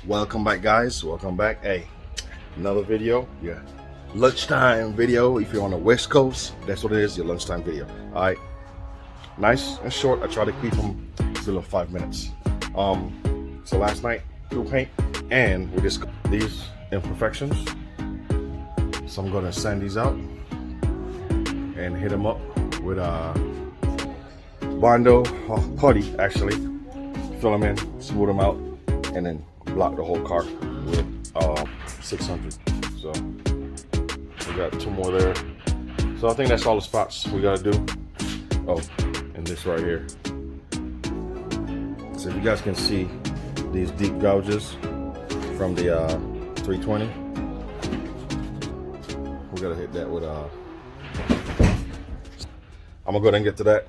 Welcome back, guys. Welcome back. Hey, another video. Yeah, lunchtime video. If you're on the West Coast, that's what it is, your lunchtime video. All right, nice and short. I try to keep them below 5 minutes. So last night through paint, and we just these imperfections. So I'm gonna sand these out and hit them up with bondo putty, actually. Fill them in, smooth them out, and then block the whole car with 600. So we got 2 more there. So I think that's all the spots we gotta do. Oh, and this right here. So if you guys can see these deep gouges from the 320, we gotta hit that with I'm gonna go ahead and get to that.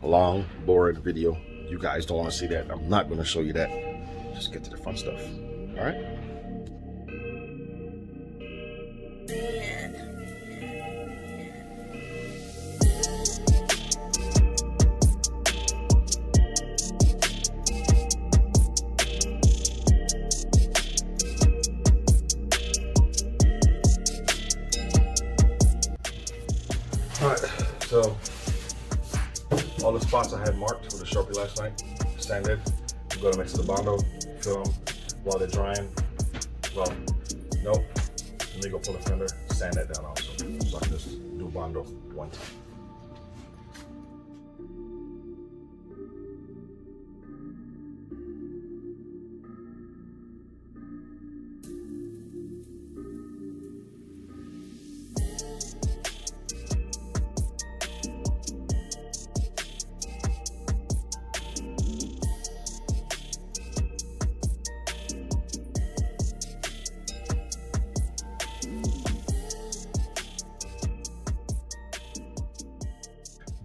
Long, boring video. You guys don't want to see that. I'm not going to show you that. Just get to the fun stuff. All right? All right, so all the spots I had marked with a Sharpie last night, sanded. I'm gonna mix the bondo, fill them while they're drying. Well, nope. Let me go pull the fender, sand that down also. So I can just do bondo one time.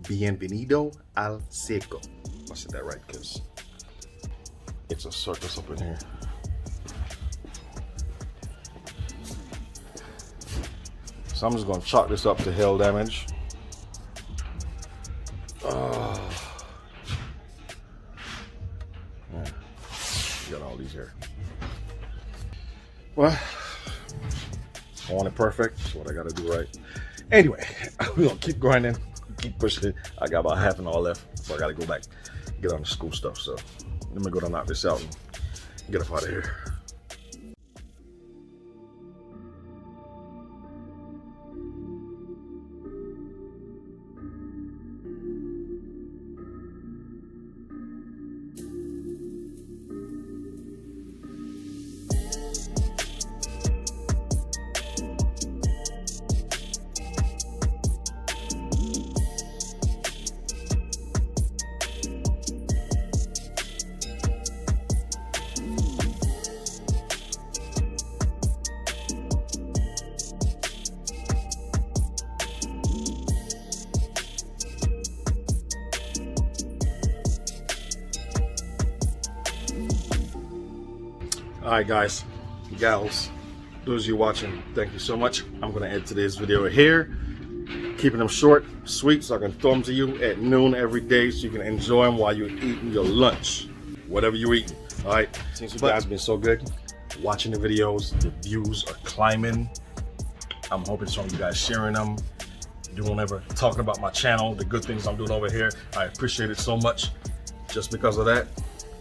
Bienvenido al circus. I said that right because it's a circus up in here. So I'm just going to chalk this up to hail damage. Yeah. Got all these here. Well, I want it perfect. That's what I got to do right. Anyway, we're going to keep grinding. Keep pushing it. I got about half an hour left before I gotta go back get on the school stuff. So let me go to knock this out and get up out of here. Alright guys, gals, those of you watching, thank you so much. I'm going to end today's video here, keeping them short, sweet, so I can throw them to you at noon every day so you can enjoy them while you're eating your lunch, whatever you're eating. Alright, since you guys have been so good watching the videos, the views are climbing. I'm hoping some of you guys sharing them, doing whatever, talking about my channel, the good things I'm doing over here. I appreciate it so much. Just because of that,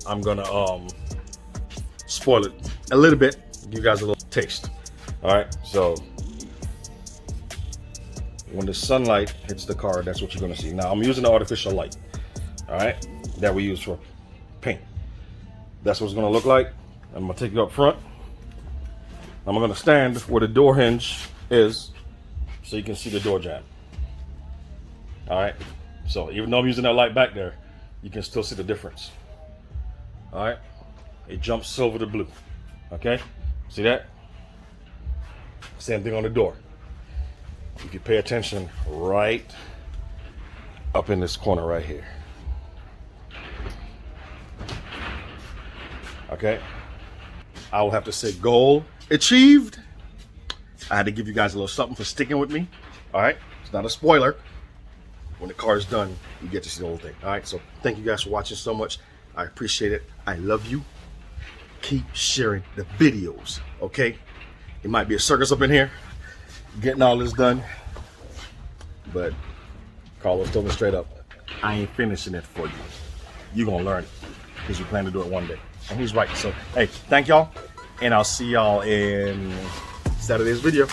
I'm gonna spoil it a little bit, give you guys a little taste. All right, so when the sunlight hits the car, that's what you're gonna see. Now I'm using the artificial light, all right, that we use for paint. That's what it's gonna look like. I'm gonna take you up front. I'm gonna stand where the door hinge is so you can see the door jamb. All right, so even though I'm using that light back there, you can still see the difference. All right, it jumps silver to blue. Okay, see that? Same thing on the door. If you pay attention, right up in this corner right here. Okay, I will have to say goal achieved. I had to give you guys a little something for sticking with me. All right, it's not a spoiler. When the car is done, you get to see the whole thing. All right, so thank you guys for watching so much. I appreciate it. I love you. keep sharing the videos, okay? It might be a circus up in here getting all this done, but Carlos told me straight up, I ain't finishing it for you. You're gonna learn it because you plan to do it one day. And he's right. So hey, thank y'all, and I'll see y'all in Saturday's video.